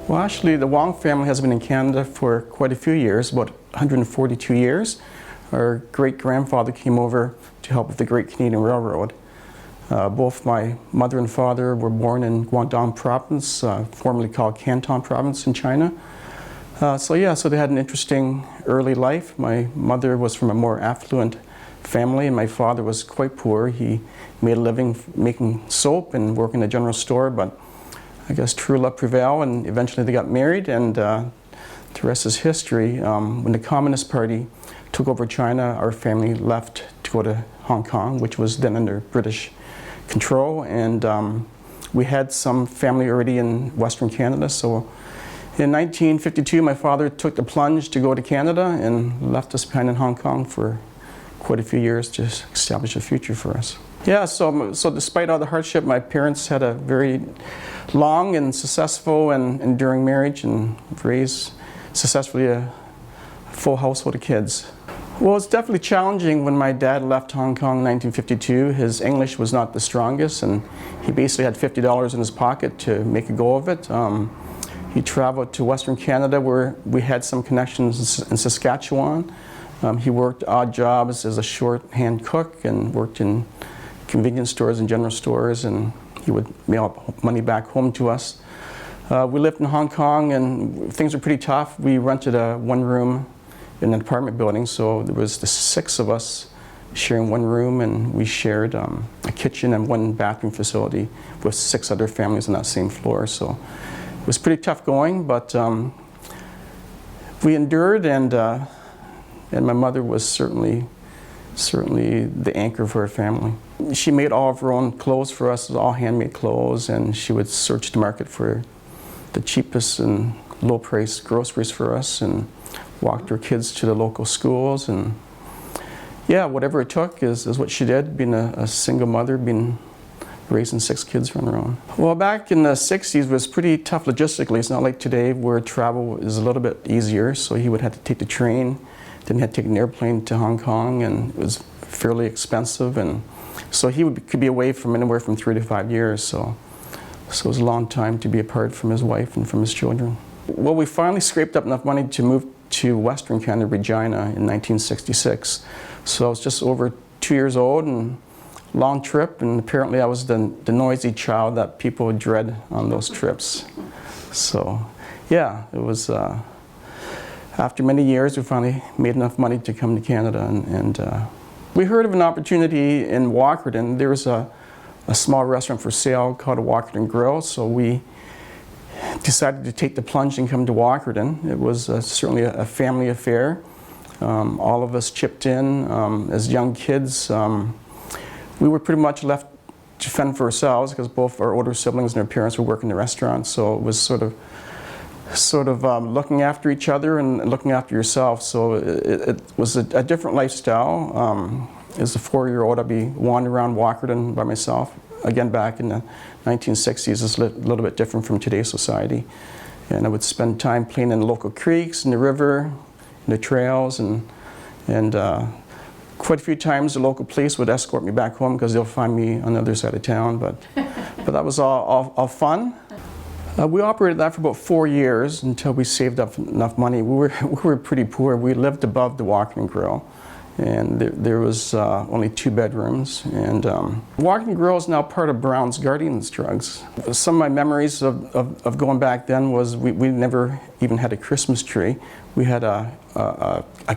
Well, actually, the Wong family has been in Canada for quite a few years, about 142 years. Our great-grandfather came over to help with the Great Canadian Railroad. Both my mother and father were born in Guangdong Province, formerly called Canton Province in China. So they had an interesting early life. My mother was from a more affluent family, and my father was quite poor. He made a living making soap and working in a general store, but I guess true love prevailed, and eventually they got married, and the rest is history. When the Communist Party took over China, our family left to go to Hong Kong, which was then under British control, and we had some family already in Western Canada. So in 1952, my father took the plunge to go to Canada and left us behind in Hong Kong for quite a few years to establish a future for us. Yeah, so despite all the hardship, my parents had a very long and successful and enduring marriage and raised successfully a full household of kids. Well, it's definitely challenging when my dad left Hong Kong in 1952. His English was not the strongest, and he basically had $50 in his pocket to make a go of it. He traveled to Western Canada, where we had some connections in Saskatchewan. He worked odd jobs as a shorthand cook and worked in convenience stores and general stores, and he would mail money back home to us. We lived in Hong Kong, and things were pretty tough. We rented a one-room in an apartment building, so there was the 6 of us sharing one room, and we shared a kitchen and one bathroom facility with 6 other families on that same floor. So it was pretty tough going, but we endured, and my mother was certainly the anchor for our family. She made all of her own clothes for us, all handmade clothes, and she would search the market for the cheapest and low-priced groceries for us, and walked her kids to the local schools, and yeah, whatever it took is what she did, being a single mother, raising 6 kids on her own. Well, back in the 60s it was pretty tough logistically. It's not like today where travel is a little bit easier, so he would have to take the train, then he had to take an airplane to Hong Kong, and it was fairly expensive, and so he could be away from anywhere from 3 to 5 years, so it was a long time to be apart from his wife and from his children. Well, we finally scraped up enough money to move to Western Canada, Regina in 1966. So I was just over 2 years old, and long trip, and apparently I was the noisy child that people would dread on those trips. So yeah, it was, after many years we finally made enough money to come to Canada, and we heard of an opportunity in Walkerton. There was a small restaurant for sale called a Walkerton Grill, so we decided to take the plunge and come to Walkerton. It was certainly a family affair. All of us chipped in. As young kids, we were pretty much left to fend for ourselves because both our older siblings and our parents were working in the restaurant, so it was sort of looking after each other and looking after yourself. So it was a different lifestyle. As a 4-year-old, I'd be wandering around Walkerton by myself. Again, back in the 1960s, it's a little bit different from today's society. And I would spend time playing in the local creeks, in the river, in the trails, and quite a few times the local police would escort me back home because they'll find me on the other side of town. But that was all fun. We operated that for about 4 years until we saved up enough money. We were pretty poor. We lived above the Walkerton Grill, and there was only 2 bedrooms. And Walkerton Grill is now part of Brown's Guardians Drugs. Some of my memories of going back then was we never even had a Christmas tree. We had a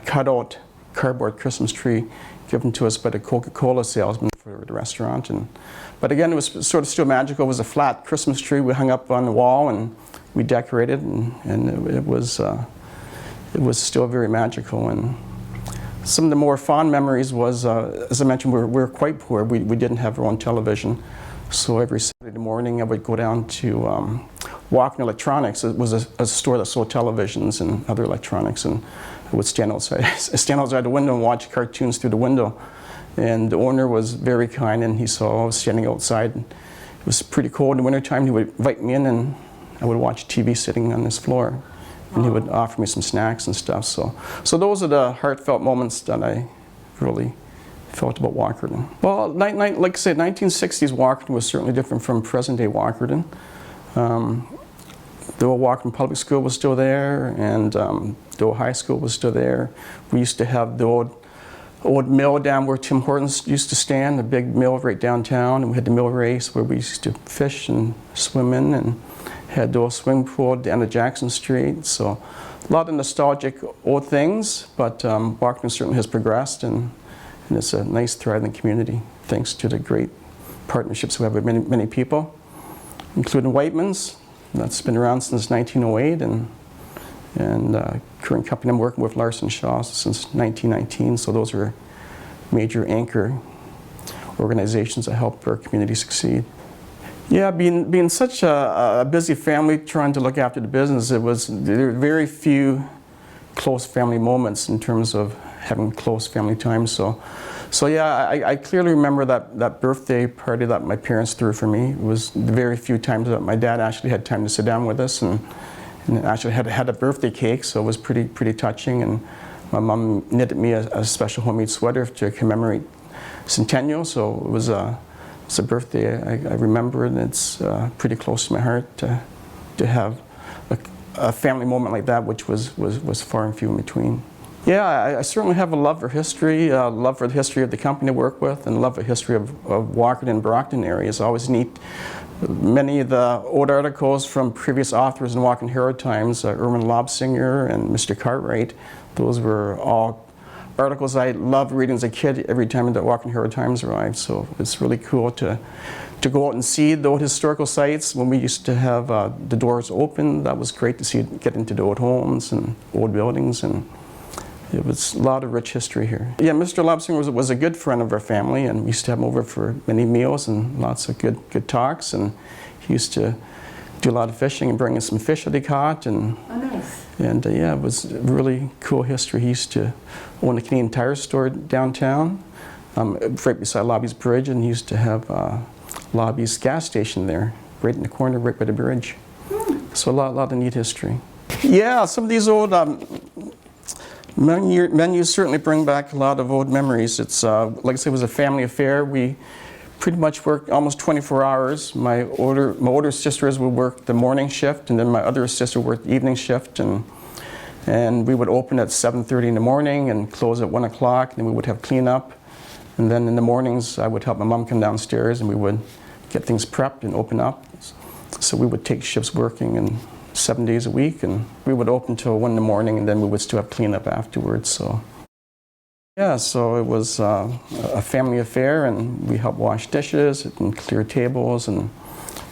cutout cardboard Christmas tree given to us by the Coca-Cola salesman for the restaurant. But again, it was sort of still magical. It was a flat Christmas tree we hung up on the wall, and we decorated, and it was still very magical. And some of the more fond memories was, as I mentioned, we were quite poor. We didn't have our own television. So every Saturday morning I would go down to Walkerton Electronics. It was a store that sold televisions and other electronics, and I would stand outside the window and watch cartoons through the window. And the owner was very kind, and he saw I was standing outside. It was pretty cold in the wintertime. He would invite me in, and I would watch TV sitting on this floor. And he would offer me some snacks and stuff. So those are the heartfelt moments that I really felt about Walkerton. Well, like I said, 1960s Walkerton was certainly different from present-day Walkerton. the old Walkerton Public School was still there, and the old high school was still there. We used to have the old mill down where Tim Hortons used to stand, the big mill right downtown, and we had the mill race where we used to fish and swim in, and had the old swimming pool down at Jackson Street. So a lot of nostalgic old things, but Walkerton certainly has progressed, and it's a nice, thriving community thanks to the great partnerships we have with many people, including Whiteman's. That's been around since 1908, and current company I'm working with, Larson Shaw, since 1919. So those are major anchor organizations that help our community succeed. Yeah, being such a busy family trying to look after the business, there were very few close family moments in terms of having close family time. So yeah, I clearly remember that birthday party that my parents threw for me. It was the very few times that my dad actually had time to sit down with us and actually had a birthday cake, so it was pretty touching. And my mom knitted me a special homemade sweater to commemorate Centennial, so it was a birthday I remember, and it's pretty close to my heart to have a family moment like that, which was far and few in between. Yeah, I certainly have a love for history, love for the history of the company I work with, and love for the history of Walkerton and Brockton areas. I always neat. Many of the old articles from previous authors in Walkerton Herald Times, Erwin Lobsinger and Mr. Cartwright, those were all articles I loved reading as a kid every time the Walkerton Herald Times arrived. So it's really cool to go out and see the old historical sites. When we used to have the doors open, that was great to see, get into the old homes and old buildings, and it was a lot of rich history here. Yeah, Mr. Lobsinger was a good friend of our family, and we used to have him over for many meals and lots of good talks, and he used to do a lot of fishing and bring in some fish that he caught. And, oh, nice. And yeah, it was really cool history. He used to own a Canadian Tire store downtown, right beside Lobby's Bridge, and he used to have Lobby's gas station there, right in the corner, right by the bridge. So a lot of neat history. Yeah, some of these old menus certainly bring back a lot of old memories. It's, like I said, it was a family affair. We pretty much worked almost 24 hours. My older sisters would work the morning shift, and then my other sister worked the evening shift, and we would open at 7:30 in the morning and close at 1 o'clock, and then we would have cleanup. And then in the mornings, I would help my mom come downstairs, and we would get things prepped and open up. So we would take shifts working, and 7 days a week, and we would open till 1 in the morning, and then we would still have cleanup afterwards. So yeah, so it was a family affair, and we helped wash dishes and clear tables. And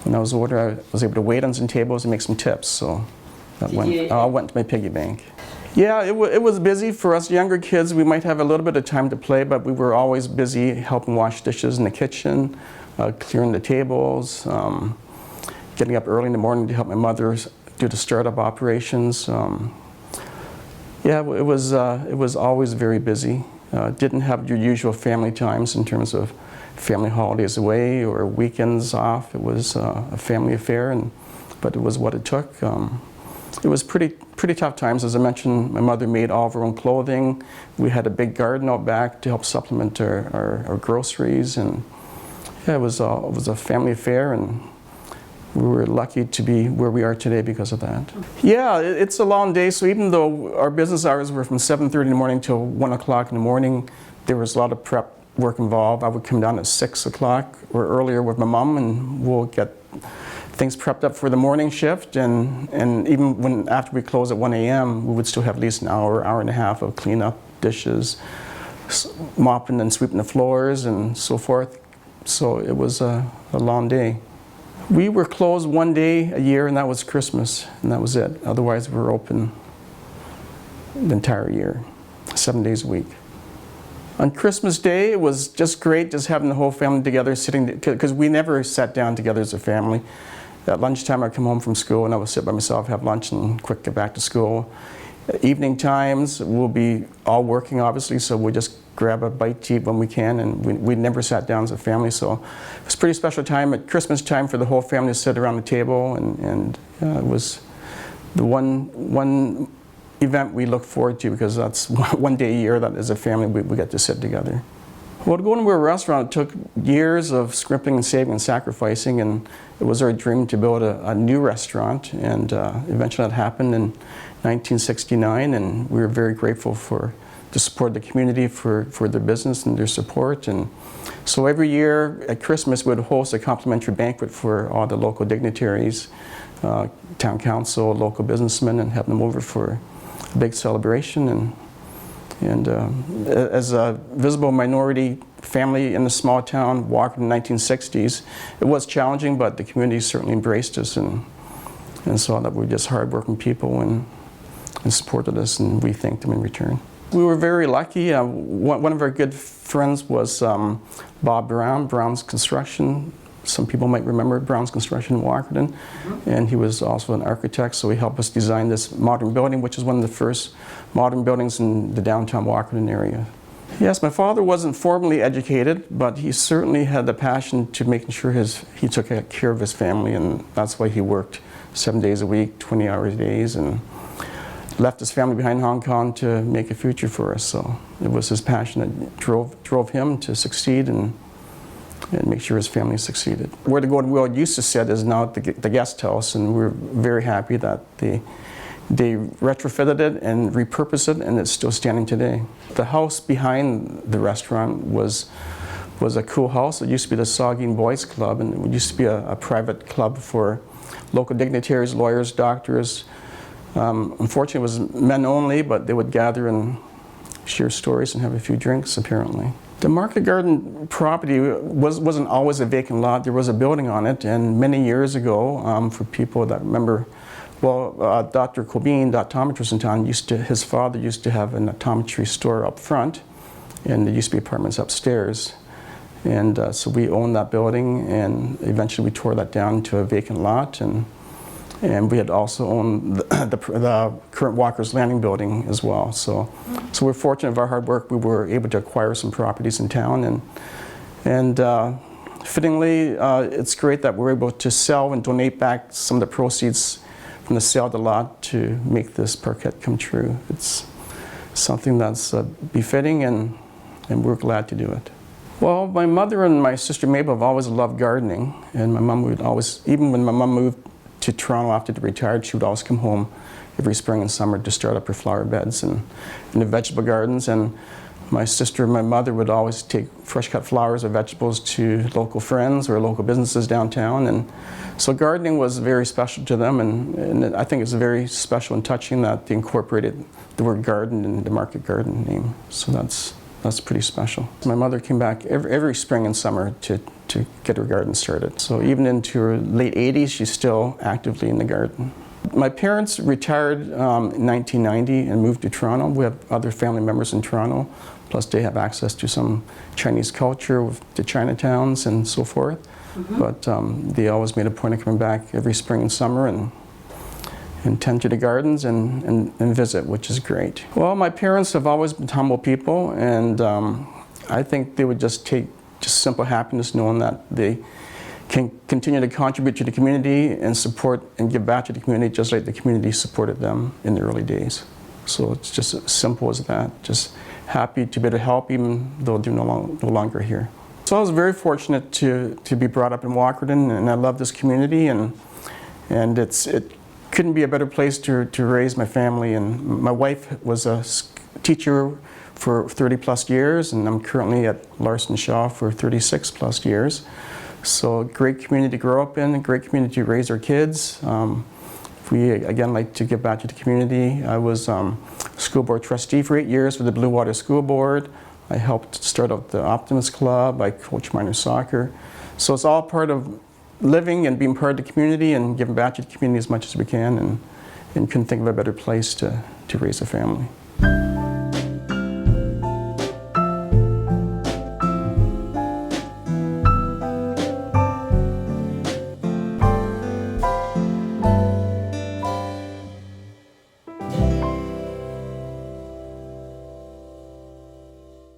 when I was older, I was able to wait on some tables and make some tips. So that went to my piggy bank. Yeah, it was busy for us younger kids. We might have a little bit of time to play, but we were always busy helping wash dishes in the kitchen, clearing the tables, getting up early in the morning to help my mother do the startup operations. Yeah, it was always very busy. Didn't have your usual family times in terms of family holidays away or weekends off. It was a family affair, but it was what it took. It was pretty tough times. As I mentioned, my mother made all of her own clothing. We had a big garden out back to help supplement our groceries, and yeah, it was a family affair, and we were lucky to be where we are today because of that. Yeah, it's a long day, so even though our business hours were from 7:30 in the morning till 1 o'clock in the morning, there was a lot of prep work involved. I would come down at 6 o'clock or earlier with my mom, and we'll get things prepped up for the morning shift, and even after we close at 1 a.m., we would still have at least an hour and a half of cleanup, dishes, mopping and sweeping the floors and so forth. So it was a long day. We were closed one day a year, and that was Christmas, and that was it. Otherwise, we were open the entire year, 7 days a week. On Christmas Day, it was just great, just having the whole family together, sitting, because we never sat down together as a family. At lunchtime, I'd come home from school, and I would sit by myself, have lunch, and quick get back to school. Evening times, we'll be all working, obviously, so we'll just grab a bite to eat when we can, and we never sat down as a family. So it was a pretty special time at Christmas time for the whole family to sit around the table, and it was the one event we look forward to, because that's one day a year that as a family we get to sit together. Well, to go into a restaurant, it took years of scrimping and saving and sacrificing, and it was our dream to build a new restaurant, and eventually that happened in 1969, and we were very grateful for the support of the community for their business and their support. And so every year at Christmas we would host a complimentary banquet for all the local dignitaries, town council, local businessmen, and have them over for a big celebration. And as a visible minority family in a small town, Walkerton in the 1960s, it was challenging, but the community certainly embraced us and saw that we were just hardworking people and supported us, and we thanked them in return. We were very lucky. One of our good friends was Bob Brown, Brown's Construction. Some people might remember Brown's Construction in Walkerton. And he was also an architect, so he helped us design this modern building, which is one of the first modern buildings in the downtown Walkerton area. Yes, my father wasn't formally educated, but he certainly had the passion to making sure he took care of his family, and that's why he worked 7 days a week, 20-hour days, and left his family behind in Hong Kong to make a future for us. So it was his passion that drove him to succeed and make sure his family succeeded. Where the Golden Wheel used to sit is now the guest house, and we're very happy that they retrofitted it and repurposed it, and it's still standing today. The house behind the restaurant was a cool house. It used to be the Saugeen Boys Club, and it used to be a private club for local dignitaries, lawyers, doctors. Unfortunately, it was men only, but they would gather and share stories and have a few drinks, apparently. The Market Garden property wasn't always a vacant lot. There was a building on it, and many years ago, for people that remember, well, Dr. Colbeen, the optometrist in town, his father used to have an optometry store up front, and there used to be apartments upstairs. And so we owned that building, and eventually we tore that down to a vacant lot, and we had also owned the current Walker's Landing building as well. So we're fortunate of our hard work, we were able to acquire some properties in town, and fittingly, it's great that we're able to sell and donate back some of the proceeds from the sale of the lot to make this parquet come true. It's something that's befitting, and we're glad to do it. Well, my mother and my sister Mabel have always loved gardening, and my mom would always, even when my mom moved to Toronto after they retired, she would always come home every spring and summer to start up her flower beds and the vegetable gardens. And my sister and my mother would always take fresh cut flowers or vegetables to local friends or local businesses downtown. And so gardening was very special to them, and I think it's very special and touching that they incorporated the word garden in the Market Garden name. So that's pretty special. My mother came back every spring and summer to get her garden started. So even into her late 80s, she's still actively in the garden. My parents retired in 1990 and moved to Toronto. We have other family members in Toronto, plus they have access to some Chinese culture with the Chinatowns and so forth. But they always made a point of coming back every spring and summer and tend to the gardens and visit, which is great. Well, my parents have always been humble people, and I think they would just take simple happiness knowing that they can continue to contribute to the community and support and give back to the community just like the community supported them in the early days. So it's just as simple as that. Just happy to be able to help even though they're no longer here. So I was very fortunate to be brought up in Walkerton, and I love this community, and it couldn't be a better place to raise my family. And my wife was a teacher for 30 plus years, and I'm currently at Larson Shaw for 36 plus years. So great community to grow up in, a great community to raise our kids. We again like to give back to the community. I was school board trustee for 8 years for the Blue Water School Board. I helped start up the Optimist Club. I coach minor soccer. So it's all part of living and being part of the community and giving back to the community as much as we can, and couldn't think of a better place to raise a family.